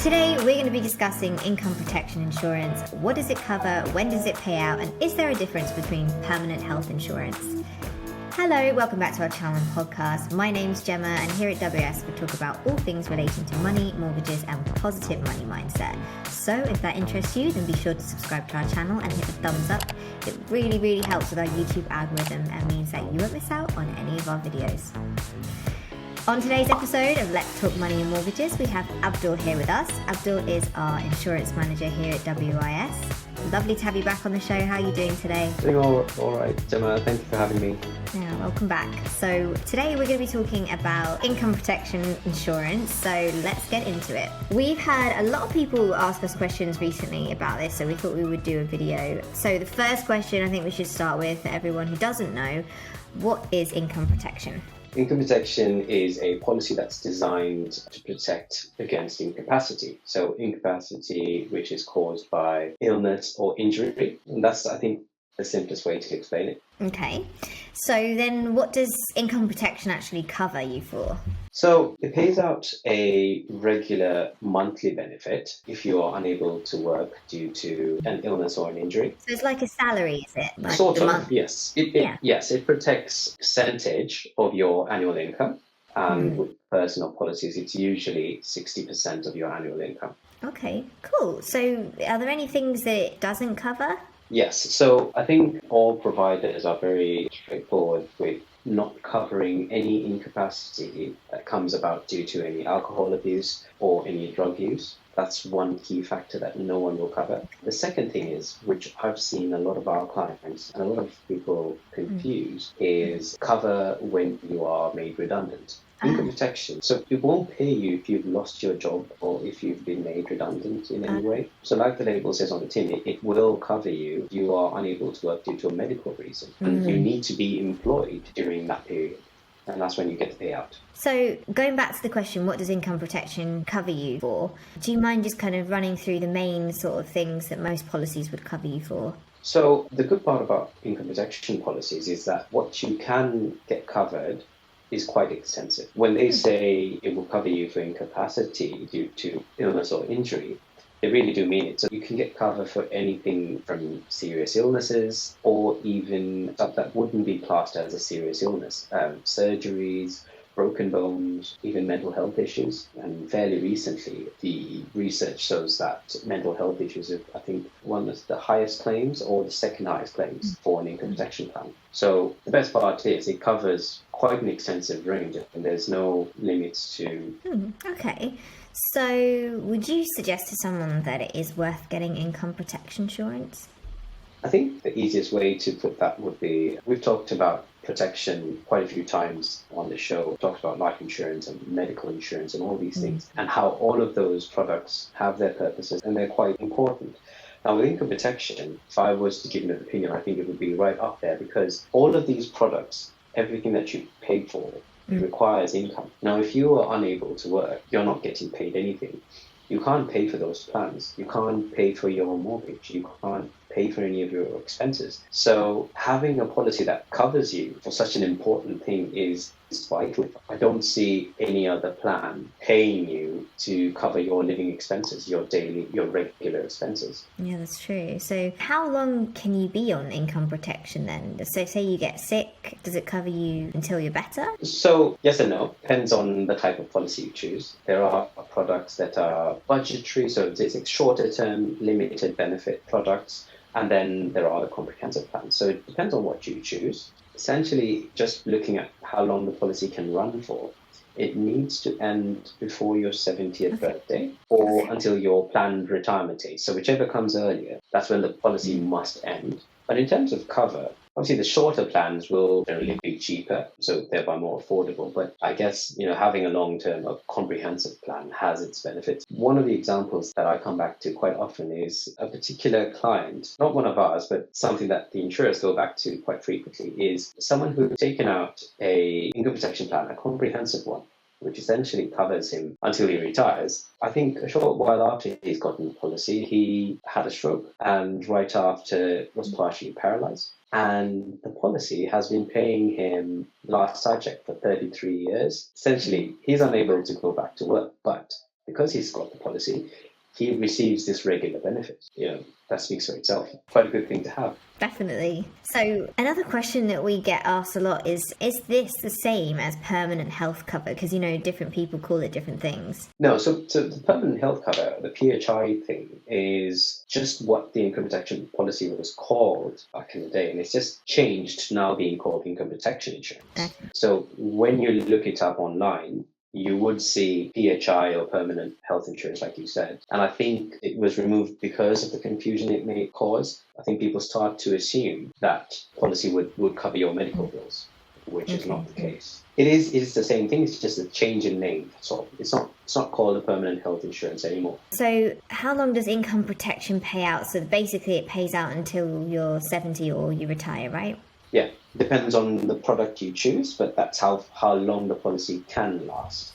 Today we're going to be discussing income protection insurance. What does it cover? When does it pay out? And is there a difference between permanent health insurance? Hello, welcome back to our channel and podcast. My name's Gemma, and here at WS we talk about all things relating to money, mortgages and positive money mindset. So if that interests you, then be sure to subscribe to our channel and hit the thumbs up. It really helps with our YouTube algorithm and means that you won't miss out on any of our videos. On today's episode of Let's Talk Money and Mortgages, we have Abdul here with us. Abdul is our insurance manager here at WIS. Lovely to have you back on the show. How are you doing today? Doing all right, Gemma. Thank you for having me. Yeah, welcome back. So today we're going to be talking about income protection insurance. So let's get into it. We've had a lot of people ask us questions recently about this, so we thought we would do a video. So the first question I think we should start with, for everyone who doesn't know, what is income protection? Income protection is a policy that's designed to protect against incapacity. So incapacity which is caused by illness or injury. And that's, I think, the simplest way to explain it. Okay. So then what does income protection actually cover you for? So it pays out a regular monthly benefit if you are unable to work due to an illness or an injury. So it's like a salary, is it? Like sort of, yes. Yes, it protects percentage of your annual income. And with personal policies, it's usually 60% of your annual income. Okay, cool. So are there any things that it doesn't cover? Yes, so I think all providers are very straightforward with not covering any incapacity that comes about due to any alcohol abuse or any drug use. That's one key factor that no one will cover. The second thing is, which I've seen a lot of our clients and a lot of people confuse, is cover when you are made redundant. Income protection. So it won't pay you if you've lost your job or if you've been made redundant in any way. So like the label says on the tin, it will cover you if you are unable to work due to a medical reason. And you need to be employed during that period. And that's when you get the payout. So going back to the question, what does income protection cover you for? Do you mind just kind of running through the main sort of things that most policies would cover you for? So the good part about income protection policies is that what you can get covered is quite extensive. When they say it will cover you for incapacity due to illness or injury, they really do mean it. So you can get cover for anything from serious illnesses or even stuff that wouldn't be classed as a serious illness, surgeries, broken bones, even mental health issues. And fairly recently, the research shows that mental health issues are, I think, one of the highest claims or the second highest claims for an income protection plan. So the best part is it covers quite an extensive range and there's no limits to... Okay. So would you suggest to someone that it is worth getting income protection insurance? I think the easiest way to put that would be, we've talked about protection quite a few times on the show. We've talked about life insurance and medical insurance and all these things, and how all of those products have their purposes and they're quite important. Now with income protection, if I was to give an opinion, I think it would be right up there because all of these products, everything that you pay for, it requires income. Now if you are unable to work, you're not getting paid anything. You can't pay for those plans. You can't pay for your mortgage. You can't pay for any of your expenses. So having a policy that covers you for such an important thing is vital. I don't see any other plan paying you to cover your living expenses, your regular expenses. Yeah, that's true. So how long can you be on income protection then? So say you get sick, does it cover you until you're better? So yes and no. Depends on the type of policy you choose. There are products that are budgetary, so it's shorter term, limited benefit products. And then there are the comprehensive plans. So it depends on what you choose. Essentially, just looking at how long the policy can run for, it needs to end before your 70th birthday or until your planned retirement age. So whichever comes earlier, that's when the policy must end. But in terms of cover, obviously the shorter plans will generally be cheaper, so thereby more affordable. But I guess, having a long-term or comprehensive plan has its benefits. One of the examples that I come back to quite often is a particular client, not one of ours, but something that the insurers go back to quite frequently, is someone who's taken out a income protection plan, a comprehensive one, which essentially covers him until he retires. I think a short while after he's gotten the policy, he had a stroke and right after was partially paralyzed. And the policy has been paying him, last I checked, for 33 years. Essentially, he's unable to go back to work, but because he's got the policy, he receives this regular benefit. That speaks for itself. Quite a good thing to have. Definitely. So another question that we get asked a lot is this the same as permanent health cover? Because, different people call it different things. No, so the permanent health cover, the PHI thing, is just what the income protection policy was called back in the day. And it's just changed to now being called income protection insurance. Okay. So when you look it up online, you would see PHI or permanent health insurance, like you said. And I think it was removed because of the confusion it may cause. I think people start to assume that policy would cover your medical bills, which is not the case. It is the same thing. It's just a change in name. So it's not called a permanent health insurance anymore. So how long does income protection pay out? So basically it pays out until you're 70 or you retire, right? Yeah, depends on the product you choose, but that's how long the policy can last.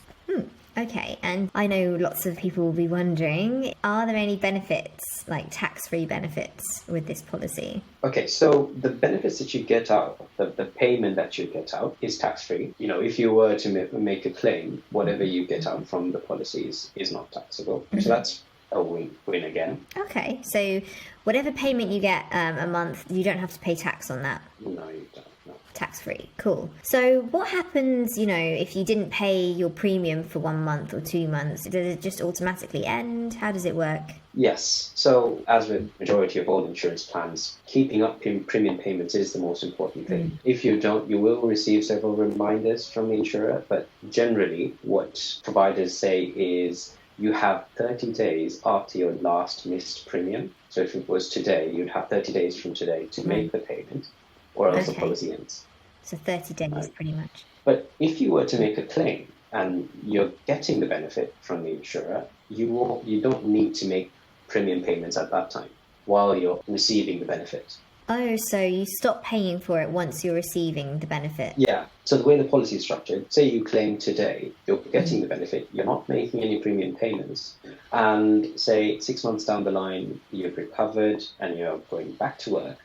Okay, and I know lots of people will be wondering, are there any benefits, like tax-free benefits with this policy? Okay, so the benefits that you get out, the payment that you get out is tax-free. If you were to make a claim, whatever you get out from the policy is not taxable. So that's a win again. Okay, so whatever payment you get a month, you don't have to pay tax on that? No, you don't. No. Tax-free. Cool. So what happens, if you didn't pay your premium for 1 month or 2 months? Does it just automatically end? How does it work? Yes. So as with majority of all insurance plans, keeping up premium payments is the most important thing. If you don't, you will receive several reminders from the insurer. But generally, what providers say is you have 30 days after your last missed premium. So if it was today, you'd have 30 days from today to make the payment, or else the policy ends. So 30 days, pretty much. But if you were to make a claim and you're getting the benefit from the insurer, you don't need to make premium payments at that time while you're receiving the benefit. Oh, so you stop paying for it once you're receiving the benefit? Yeah. So the way the policy is structured, say you claim today, you're getting the benefit, you're not making any premium payments, and say 6 months down the line, you've recovered and you're going back to work.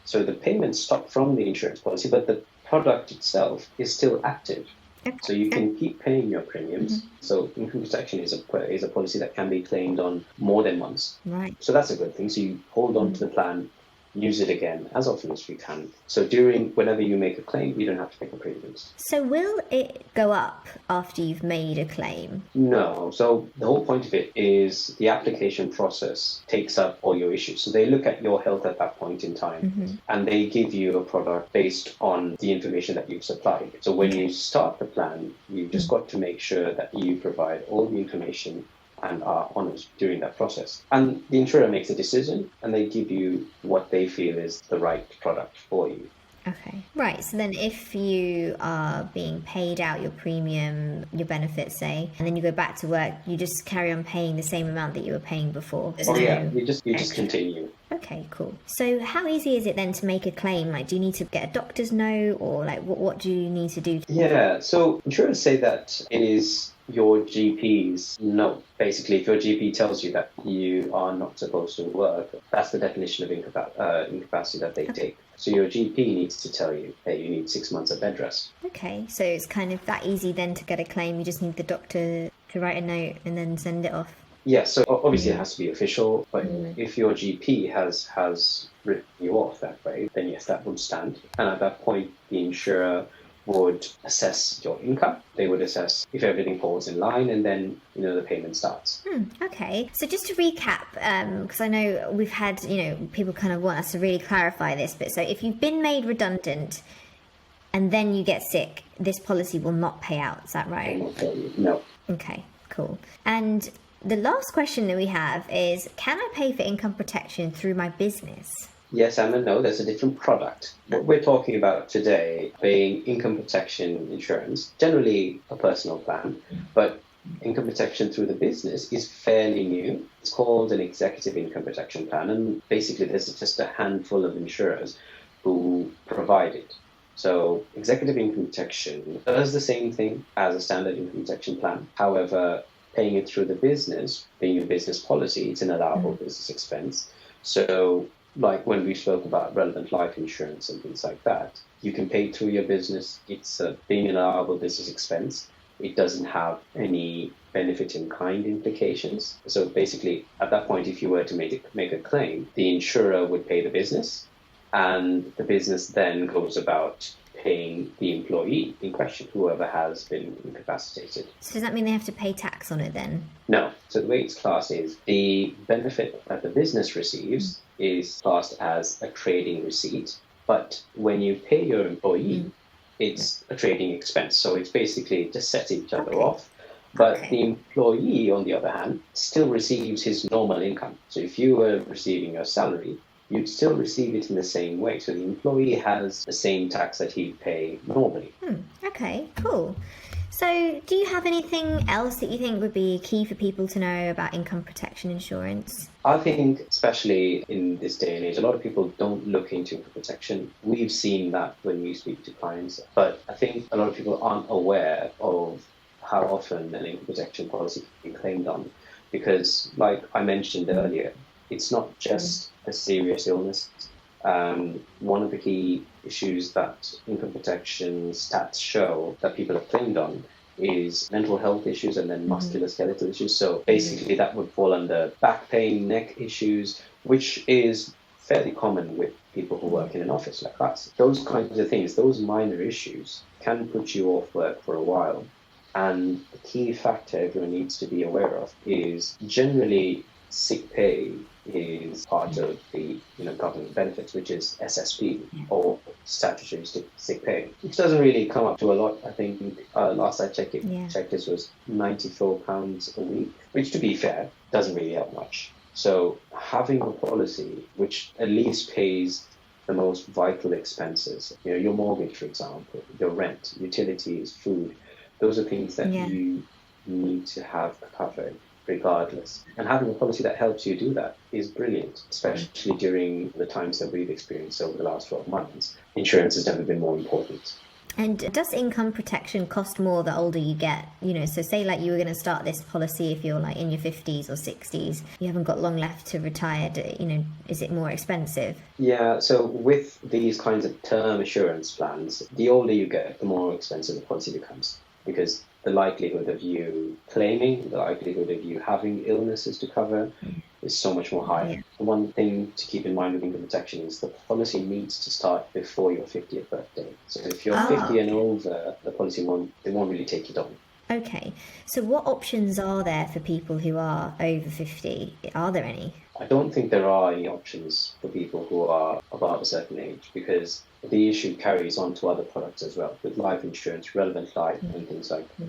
So the payments stop from the insurance policy, but the product itself is still active. So you can keep paying your premiums. So income protection is a policy that can be claimed on more than once. Right. So that's a good thing. So you hold on to the plan, use it again as often as you can. So whenever you make a claim, you don't have to pay the premiums. So will it go up after you've made a claim? No. So the whole point of it is the application process takes up all your issues. So they look at your health at that point in time, and they give you a product based on the information that you've supplied. So when you start the plan, you've just got to make sure that you provide all the information and are honest during that process. And the insurer makes a decision and they give you what they feel is the right product for you. Okay. Right. So then if you are being paid out your premium, your benefits, say, and then you go back to work, you just carry on paying the same amount that you were paying before? You just continue. Okay, cool. So how easy is it then to make a claim? Like, do you need to get a doctor's note, or like what do you need to do? Yeah. So insurers say that it is your GP's note. Basically, if your GP tells you that you are not supposed to work, that's the definition of incapacity that they take. So your GP needs to tell you that you need 6 months of bed rest. Okay, so it's kind of that easy then to get a claim. You just need the doctor to write a note and then send it off. Yeah, so obviously it has to be official, but if your GP has written you off that way, then yes, that would stand. And at that point, the insurer would assess your income. They would assess if everything falls in line, and then the payment starts. Okay, so just to recap, because I know we've had people kind of want us to really clarify this, but so if you've been made redundant and then you get sick, this policy will not pay out. Is that right? No. Okay, cool. And the last question that we have is, can I pay for income protection through my business? Yes and no, there's a different product. What we're talking about today, paying income protection insurance, generally a personal plan, but income protection through the business is fairly new. It's called an executive income protection plan, and basically there's just a handful of insurers who provide it. So executive income protection does the same thing as a standard income protection plan. However, paying it through the business, being a business policy, it's an allowable business expense. So like when we spoke about relevant life insurance and things like that, you can pay through your business. It's being an allowable business expense. it doesn't have any benefit in kind implications. So basically, at that point, if you were to make a claim, the insurer would pay the business, and the business then goes about paying the employee in question, whoever has been incapacitated. So does that mean they have to pay tax on it then? No. So the way it's classed is the benefit that the business receives is classed as a trading receipt, but when you pay your employee, it's a trading expense. So it's basically just sets each other off. But the employee, on the other hand, still receives his normal income. So if you were receiving your salary, you'd still receive it in the same way. So the employee has the same tax that he'd pay normally. Okay, cool. So do you have anything else that you think would be key for people to know about income protection insurance? I think, especially in this day and age, a lot of people don't look into income protection. We've seen that when we speak to clients. But I think a lot of people aren't aware of how often an income protection policy can be claimed on. Because, like I mentioned earlier, it's not just a serious illness. One of the key issues that income protection stats show that people are claimed on is mental health issues and then musculoskeletal issues. So basically that would fall under back pain, neck issues, which is fairly common with people who work in an office like us. Those kinds of things, those minor issues can put you off work for a while. And the key factor everyone needs to be aware of is generally sick pay is part of the government benefits, which is SSP or statutory sick pay, which doesn't really come up to a lot. I think last I checked this was £94 a week, which, to be fair, doesn't really help much. So having a policy which at least pays the most vital expenses, your mortgage, for example, your rent, utilities, food, those are things that you need to have covered regardless. And having a policy that helps you do that is brilliant, especially during the times that we've experienced over the last 12 months. Insurance has never been more important. And does income protection cost more the older you get? So say like you were going to start this policy if you're like in your 50s or 60s, you haven't got long left to retire, is it more expensive? Yeah, so with these kinds of term assurance plans, the older you get, the more expensive the policy becomes, because the likelihood of you claiming, the likelihood of you having illnesses to cover is so much more higher. Yeah. One thing to keep in mind with income protection is the policy needs to start before your 50th birthday. So if you're 50 and older, the policy won't really take it on. Okay. So what options are there for people who are over 50? Are there any? I don't think there are any options for people who are above a certain age, because the issue carries on to other products as well, with life insurance, relevant life and things like that.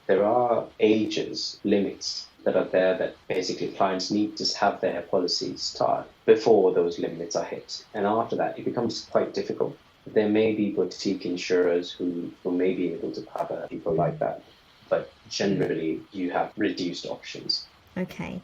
There are ages, limits that are there that basically clients need to have their policies start before those limits are hit. And after that, it becomes quite difficult. There may be boutique insurers who may be able to cover people like that, but generally you have reduced options. Okay.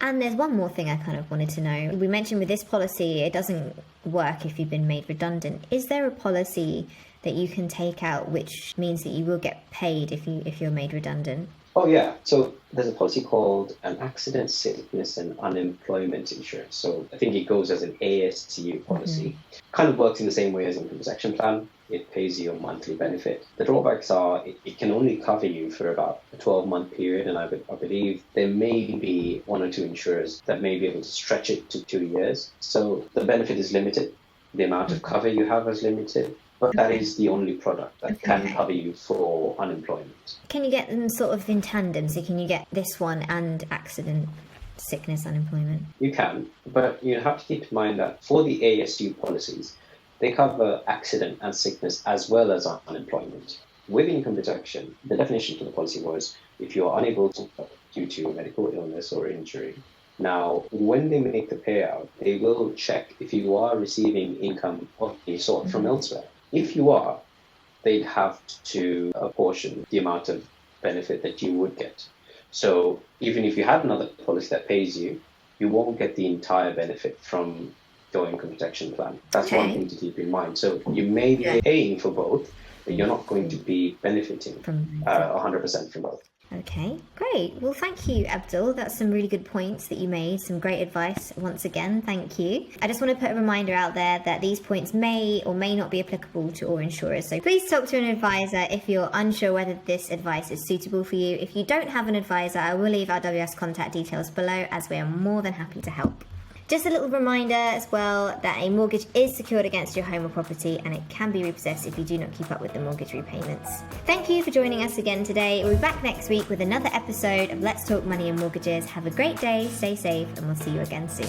And there's one more thing I kind of wanted to know. We mentioned with this policy, it doesn't work if you've been made redundant. Is there a policy that you can take out which means that you will get paid if you're made redundant? Oh, yeah. So there's a policy called an accident, sickness and unemployment insurance. So I think it goes as an ASTU policy. Kind of works in the same way as an income protection plan. It pays you a monthly benefit. The drawbacks are it can only cover you for about a 12-month period, and I believe there may be one or two insurers that may be able to stretch it to 2 years. So the benefit is limited. The amount of cover you have is limited. But that is the only product that can cover you for unemployment. Can you get them sort of in tandem? So can you get this one and accident, sickness, unemployment? You can, but you have to keep in mind that for the ASU policies, they cover accident and sickness as well as unemployment. With income protection, the definition for the policy was if you are unable to work due to medical illness or injury. Now, when they make the payout, they will check if you are receiving income of any sort from elsewhere. If you are, they'd have to apportion the amount of benefit that you would get. So even if you have another policy that pays you, you won't get the entire benefit from your income protection plan. That's one thing to keep in mind. So you may be paying for both, but you're not going to be benefiting 100% from both. Okay, great. Well, thank you, Abdul. That's some really good points that you made. Some great advice once again. Thank you. I just want to put a reminder out there that these points may or may not be applicable to all insurers. So please talk to an advisor if you're unsure whether this advice is suitable for you. If you don't have an advisor, I will leave our WS contact details below, as we are more than happy to help. Just a little reminder as well that a mortgage is secured against your home or property, and it can be repossessed if you do not keep up with the mortgage repayments. Thank you for joining us again today. We'll be back next week with another episode of Let's Talk Money and Mortgages. Have a great day, stay safe, and we'll see you again soon.